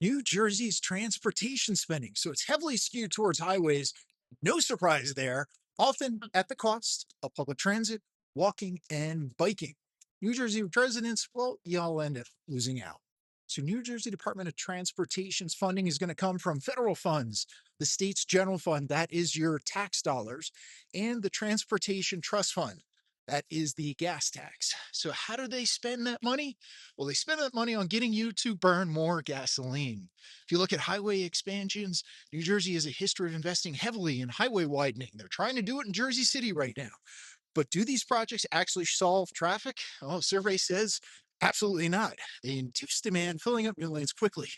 New Jersey's transportation spending. So it's heavily skewed towards highways. No surprise there, often at the cost of public transit, walking, and biking. New Jersey residents, well, y'all end up losing out. So, New Jersey Department of Transportation's funding is going to come from federal funds, the state's general fund, that is your tax dollars, and the Transportation Trust Fund, that is the gas tax. So, how do they spend that money? Well, they spend that money on getting you to burn more gasoline. If you look at highway expansions, New Jersey has a history of investing heavily in highway widening. They're trying to do it in Jersey City right now. But do these projects actually solve traffic? Oh, survey says absolutely not. They induce demand, filling up new lanes quickly.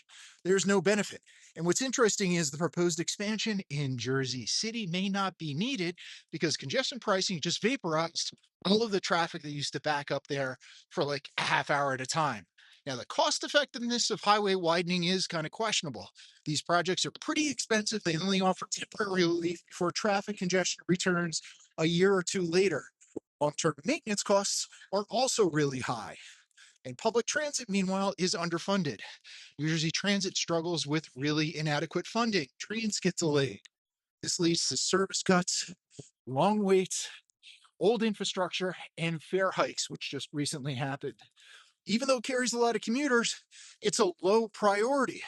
There's no benefit. And what's interesting is the proposed expansion in Jersey City may not be needed because congestion pricing just vaporized all of the traffic that used to back up there for like a half hour at a time. Now, the cost effectiveness of highway widening is kind of questionable. These projects are pretty expensive. They only offer temporary relief before traffic congestion returns a year or two later. Long-term maintenance costs are also really high. And public transit, meanwhile, is underfunded. New Jersey Transit struggles with really inadequate funding. Trains get delayed. This leads to service cuts, long waits, old infrastructure, and fare hikes, which just recently happened. Even though it carries a lot of commuters, it's a low priority.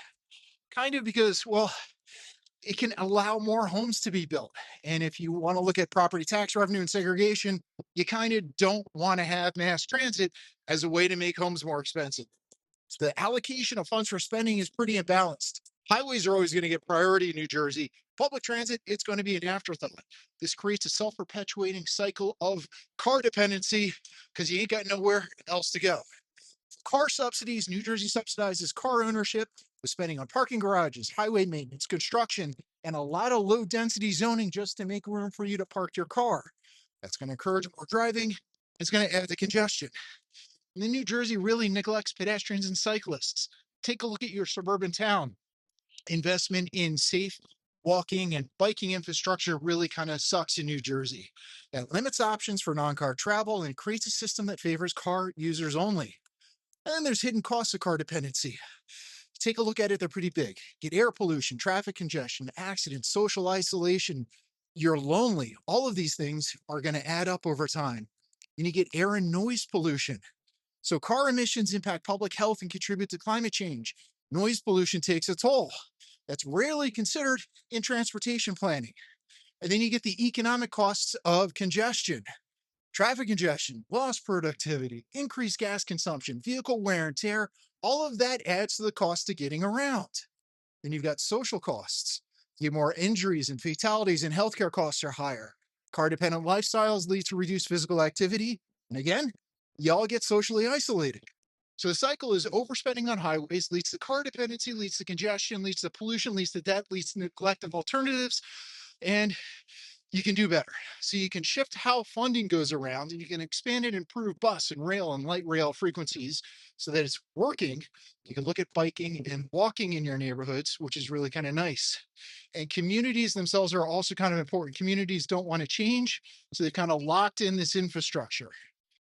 Kind of because, well, it can allow more homes to be built. And if you want to look at property tax revenue and segregation, you kind of don't want to have mass transit as a way to make homes more expensive. So the allocation of funds for spending is pretty imbalanced. Highways are always going to get priority in New Jersey. Public transit, it's going to be an afterthought. This creates a self perpetuating cycle of car dependency because you ain't got nowhere else to go. Car subsidies, New Jersey subsidizes car ownership with spending on parking garages, highway maintenance, construction, and a lot of low density zoning just to make room for you to park your car. That's going to encourage more driving. It's going to add to congestion. And then New Jersey really neglects pedestrians and cyclists. Take a look at your suburban town. Investment in safe walking and biking infrastructure really kind of sucks in New Jersey. That limits options for non car travel and creates a system that favors car users only. And then there's hidden costs of car dependency. Take a look at it, they're pretty big. Get air pollution, traffic congestion, accidents, social isolation. You're lonely. All of these things are going to add up over time. And you get air and noise pollution. So car emissions impact public health and contribute to climate change. Noise pollution takes a toll. That's rarely considered in transportation planning. And then you get the economic costs of congestion. Traffic congestion, lost productivity, increased gas consumption, vehicle wear and tear, all of that adds to the cost of getting around. Then you've got social costs. You get more injuries and fatalities, and healthcare costs are higher. Car dependent lifestyles lead to reduced physical activity. And again, y'all get socially isolated. So the cycle is overspending on highways, leads to car dependency, leads to congestion, leads to pollution, leads to debt, leads to neglect of alternatives. And you can do better. So you can shift how funding goes around and you can expand and improve bus and rail and light rail frequencies so that it's working. You can look at biking and walking in your neighborhoods, which is really kind of nice. And communities themselves are also kind of important. Communities don't want to change, so they've kind of locked in this infrastructure.